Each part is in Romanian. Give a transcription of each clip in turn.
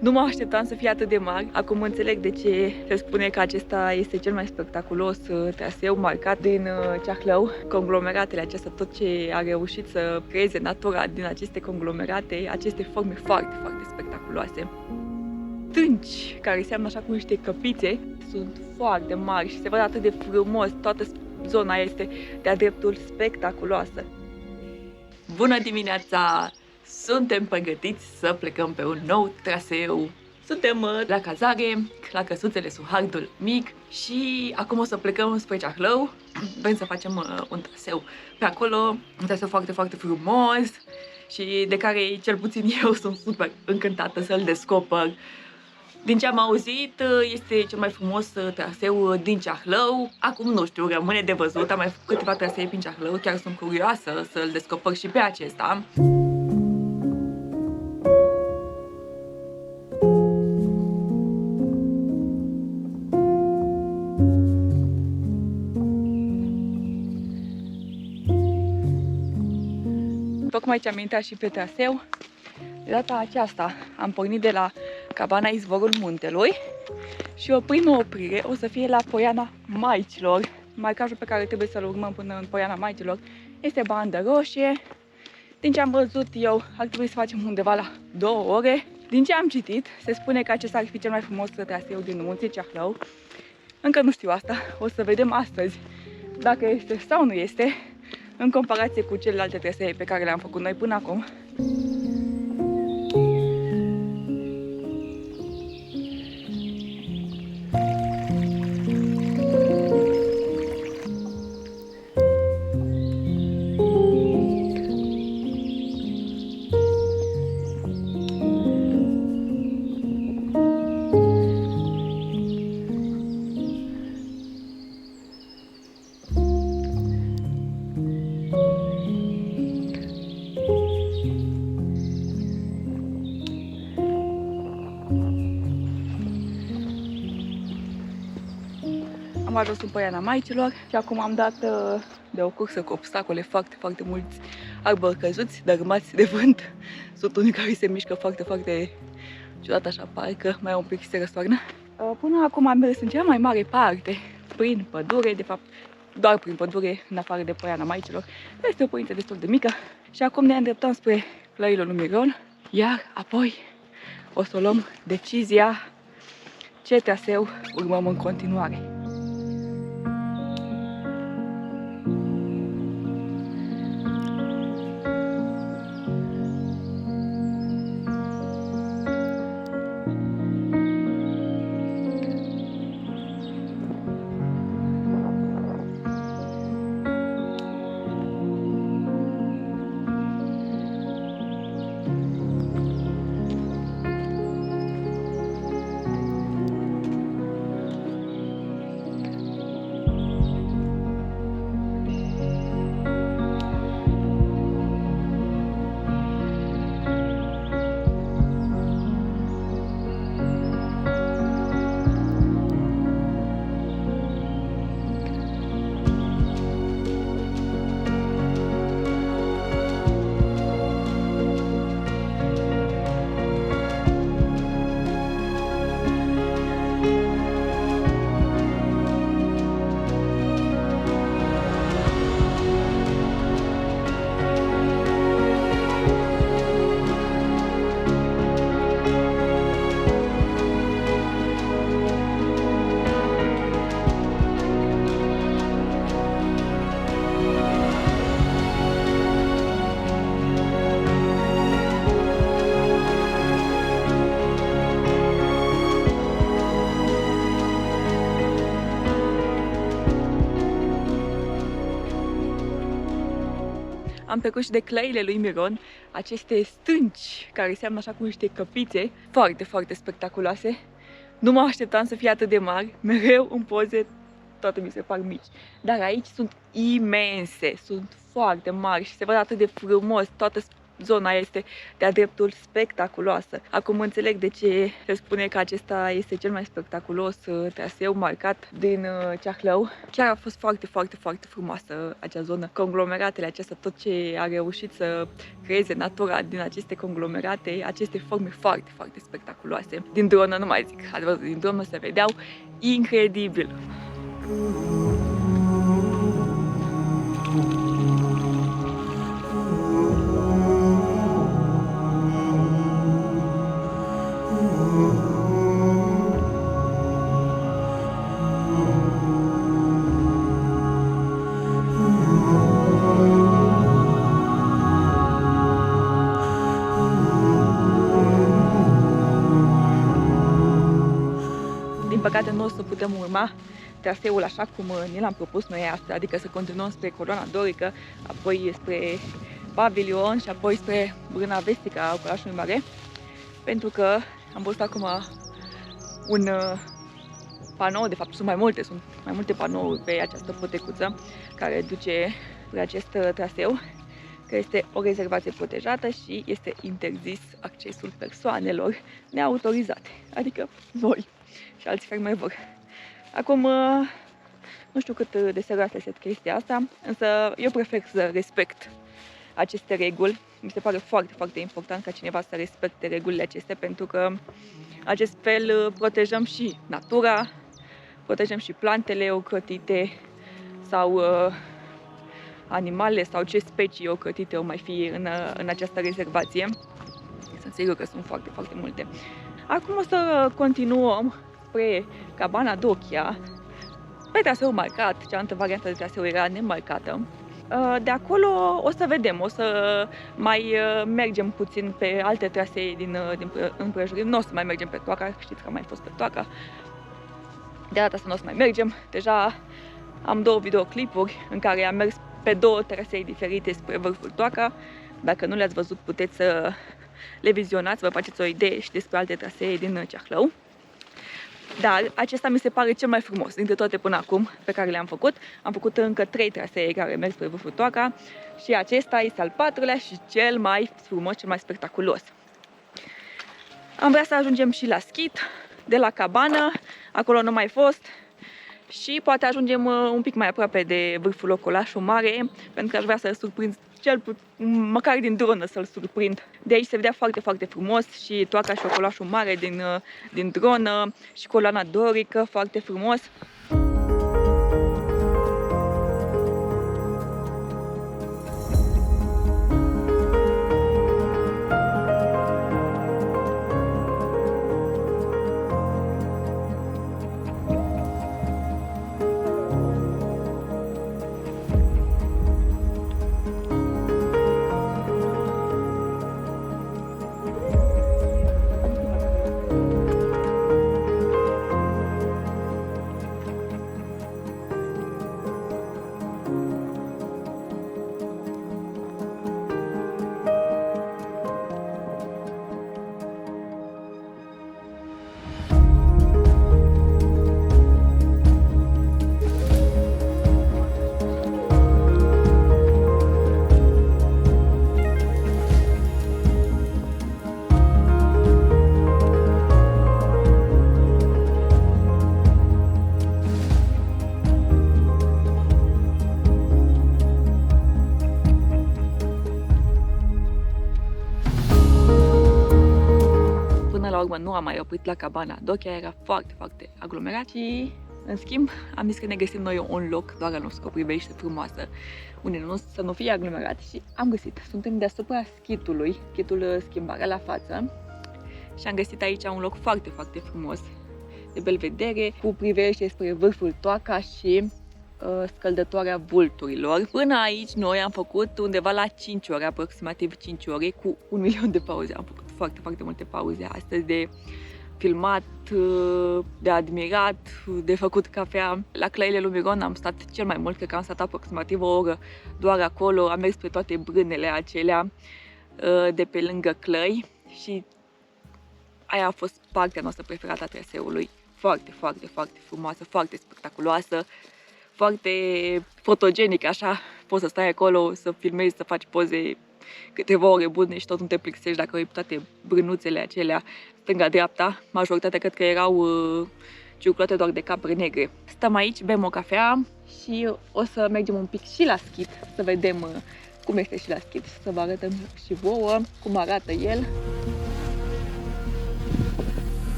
Nu mă așteptam să fie atât de mari. Acum înțeleg de ce se spune că acesta este cel mai spectaculos traseu marcat din Ceahlău. Conglomeratele acestea, tot ce a reușit să creeze natura din aceste conglomerate, aceste forme foarte, foarte spectaculoase. Stânci, care seamănă așa cu niște căpițe, sunt foarte mari și se văd atât de frumos. Toată zona este de-a dreptul spectaculoasă. Bună dimineața! Suntem pregătiți să plecăm pe un nou traseu. Suntem la cazare, la căsuțele Suhardul Mic și acum o să plecăm spre Ceahlău. Vrem să facem un traseu pe acolo, un traseu foarte, foarte frumos și de care cel puțin eu sunt super încântată să-l descoper. Din ce am auzit, este cel mai frumos traseu din Ceahlău. Acum nu știu, rămâne de văzut. Am mai făcut câteva trasee prin Ceahlău, chiar sunt curioasă să-l descoper și pe acesta. Tocmai ce am intrat și pe traseu, de data aceasta am pornit de la cabana Izvorul Muntelui și o primă oprire o să fie la Poiana Maicilor. Marcajul pe care trebuie să-l urmăm până în Poiana Maicilor este bandă roșie. Din ce am văzut eu, ar trebui să facem undeva la 2 ore. Din ce am citit, se spune că acesta ar fi cel mai frumos traseu din munții Ceahlău. Încă nu știu asta, o să vedem astăzi dacă este sau nu este, în comparație cu celelalte trasee pe care le-am făcut noi până acum. Am ajuns în Poiana Maicilor și acum am dat de o cursă cu obstacole, foarte, foarte mulți arbori căzuți, dărâmați de vânt. Sunt unii care se mișcă foarte, foarte ciudat, așa, parcă mai un pic se răstoarnă. Până acum am mers în cea mai mare parte prin pădure, de fapt doar prin pădure, în afară de Poiana Maicilor. Este o părinte destul de mică și acum ne îndreptăm spre Plăile lui Miron, iar apoi o să luăm decizia ce traseu urmăm în continuare. Am trecut și de Clăile lui Miron, aceste stânci care seamănă așa cu niște căpițe, foarte, foarte spectaculoase. Nu mă așteptam să fie atât de mari, mereu în poze toate mi se par mici. Dar aici sunt imense, sunt foarte mari și se văd atât de frumos, toată zona este de-a dreptul spectaculoasă. Acum înțeleg de ce se spune că acesta este cel mai spectaculos traseu marcat din Ceahlău. Chiar a fost foarte, foarte, foarte frumoasă acea zonă. Conglomeratele acestea, tot ce a reușit să creeze natura din aceste conglomerate, aceste forme foarte, foarte spectaculoase. Din dronă nu mai zic, adevărat, din dronă se vedeau incredibil. Din păcate nu o să putem urma traseul așa cum ni l-am propus noi astăzi, adică să continuăm spre Coloana Dorică, apoi spre Pavilion și apoi spre Brâna Vestică a orașului mare, pentru că am văzut acum un panou, de fapt sunt mai multe panouri pe această potecuță care duce spre acest traseu, că este o rezervație protejată și este interzis accesul persoanelor neautorizate, adică noi și alți fermeri. Acum, nu știu cât de serioasă este chestia asta, însă eu prefer să respect aceste reguli. Mi se pare foarte, foarte important ca cineva să respecte regulile acestea, pentru că acest fel protejăm și natura, protejăm și plantele ocrotite sau animale sau ce specii ocrotite o mai fi în această rezervație. Sunt sigur că sunt foarte, foarte multe. Acum o să continuăm spre Cabana Dochia, pe traseu marcat, cealaltă variantă de traseu era nemarcată. De acolo o să vedem, o să mai mergem puțin pe alte trasee din împrejurim. Nu o să mai mergem pe Toaca, știți că am mai fost pe Toaca. De data asta nu o să mai mergem. Deja am 2 videoclipuri în care am mers pe 2 trasee diferite spre vârful Toaca. Dacă nu le-ați văzut, puteți să le vizionați, vă faceți o idee și despre alte trasee din Ceahlău. Dar acesta mi se pare cel mai frumos dintre toate până acum pe care le-am făcut. Am făcut încă 3 trasee care merg spre vârful Toaca și acesta este al 4-lea și cel mai frumos, cel mai spectaculos. Am vrea să ajungem și la Schit, de la Cabană, acolo nu mai fost, și poate ajungem un pic mai aproape de vârful Locolașul Mare, pentru că aș vrea să-l surprind măcar din dronă, să-l surprind. De aici se vedea foarte, foarte frumos și Toaca și Locolașul Mare din dronă și Coloana Dorică, foarte frumos. La urmă nu am mai oprit la Cabana Dochia, era foarte, foarte aglomerat și, în schimb, am zis că ne găsim noi un loc doar al nostru, o priveliște frumoasă, unde să nu fie aglomerat, și am găsit. Suntem deasupra schitului, schitul Schimbarea la față, și am găsit aici un loc foarte, foarte frumos, de belvedere, cu priveliște spre vârful Toaca și scăldătoarea vulturilor. Până aici noi am făcut undeva la 5 ore, aproximativ 5 ore, cu 1 milion de pauze. Am făcut foarte, foarte multe pauze astăzi, de filmat, de admirat, de făcut cafea. La Clăile lui Miron am stat cel mai mult, cred că am stat aproximativ o oră doar acolo. Am mers pe toate brânele acelea de pe lângă Clăi și aia a fost partea noastră preferată a traseului. Foarte, foarte, foarte frumoasă, foarte spectaculoasă, foarte fotogenic, așa, poți să stai acolo, să filmezi, să faci poze câteva ore bune și tot nu te plictisești dacă ai toate brânuțele acelea stânga-dreapta. Majoritatea cred că erau circulate doar de capre negre. Stăm aici, bem o cafea și o să mergem un pic și la schid, să vedem cum este și la schid, să vă arătăm și vouă cum arată el.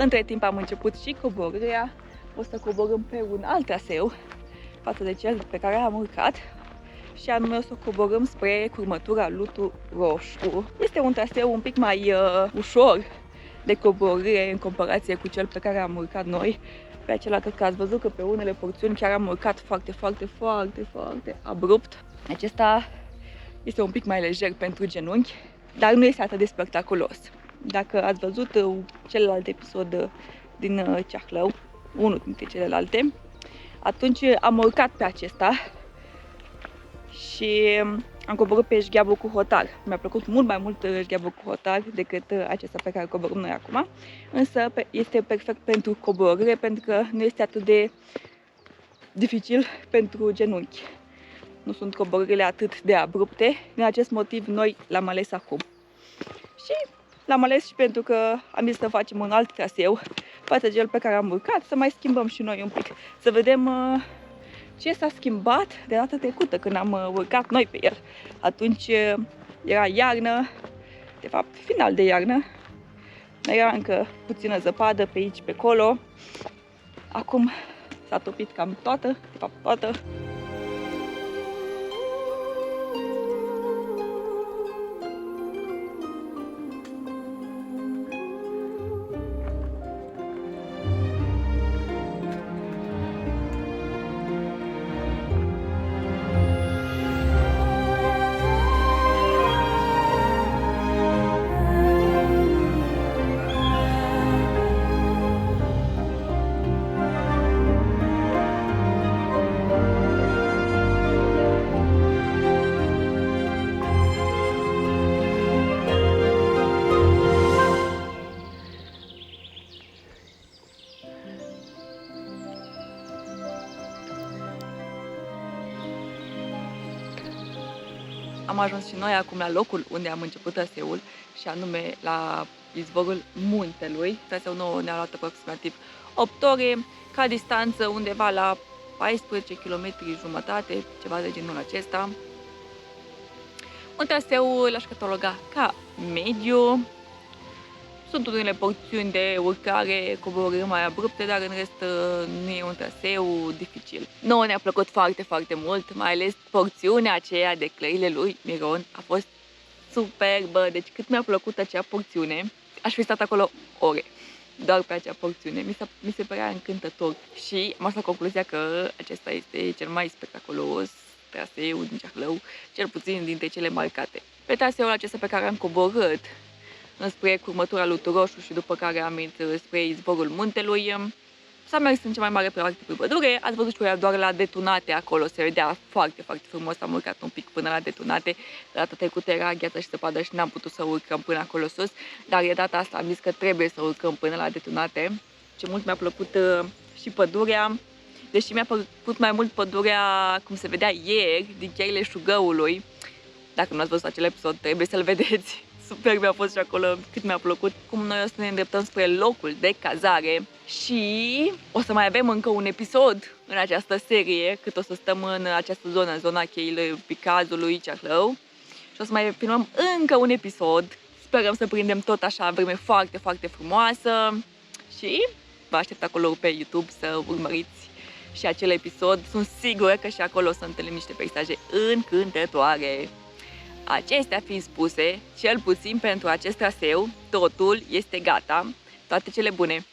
Între timp am început și coborârea. O să coborâm pe un alt traseu față de cel pe care am urcat și anume o să coborâm spre curmătura Lutu Roșu. Este un traseu un pic mai ușor de coborâre în comparație cu cel pe care am urcat noi. Pe acela cred că ați văzut că pe unele porțiuni chiar am urcat foarte abrupt. Acesta este un pic mai lejer pentru genunchi, dar nu este atât de spectaculos. Dacă ați văzut celălalt episod din Ceahlău, unul dintre celelalte, atunci am urcat pe acesta și am coborât pe șgheabul cu hotar. Mi-a plăcut mult mai mult șgheabul cu hotar decât acesta pe care îl coborâm noi acum, însă este perfect pentru coborâre pentru că nu este atât de dificil pentru genunchi. Nu sunt coborârile atât de abrupte, din acest motiv noi l-am ales acum. Și l-am ales și pentru că am zis să facem un alt traseu față de cel pe care am urcat, să mai schimbăm și noi un pic, să vedem ce s-a schimbat de data trecută când am urcat noi pe el. Atunci era iarnă, de fapt final de iarnă, era încă puțină zăpadă pe aici, pe acolo. Acum s-a topit cam toată, de fapt toată. Am ajuns și noi acum la locul unde am început traseul și anume la izvorul muntelui. Traseul nou ne-a luat aproximativ 8 ore, ca distanță undeva la 14 km jumătate, ceva de genul acesta. Un traseu l-aș cataloga ca mediu. Sunt unele porțiuni de urcare, coborâri mai abrupte, dar în rest nu e un traseu dificil. Nouă ne-a plăcut foarte mult, mai ales porțiunea aceea de clăile lui Miron. A fost superbă, deci cât mi-a plăcut acea porțiune, aș fi stat acolo ore, doar pe acea porțiune. Mi se părea încântător și am ajuns la concluzia că acesta este cel mai spectaculos traseu din Ceahlău, cel puțin dintre cele marcate. Pe traseul acesta pe care am coborât înspre curmătura Lutu Roșu și după care am mers spre izvorul muntelui, s-a mers în cea mai mare parte pe pădure. Ați văzut și voi doar la Detunate acolo, se vedea foarte frumos, am urcat un pic până la Detunate. Data trecută era gheață și zăpadă și n-am putut să urcăm până acolo sus, dar de data asta am zis că trebuie să urcăm până la Detunate. Ce mult mi-a plăcut și pădurea, deși mi-a plăcut mai mult pădurea cum se vedea ieri, din cheile Șugăului. Dacă nu ați văzut acel episod, trebuie să-l vedeți. Super mi-a fost și acolo, cât mi-a plăcut. Cum noi o să ne îndreptăm spre locul de cazare și o să mai avem încă un episod în această serie, cât o să stăm în această zonă, în zona cheilor Picazului, Ceahlău. Și o să mai filmăm încă un episod. Sperăm să prindem tot așa vreme foarte frumoasă și vă aștept acolo pe YouTube să urmăriți și acel episod. Sunt sigură că și acolo o să întâlnim niște peisaje încântătoare. Acestea fiind spuse, cel puțin pentru acest traseu, totul este gata. Toate cele bune!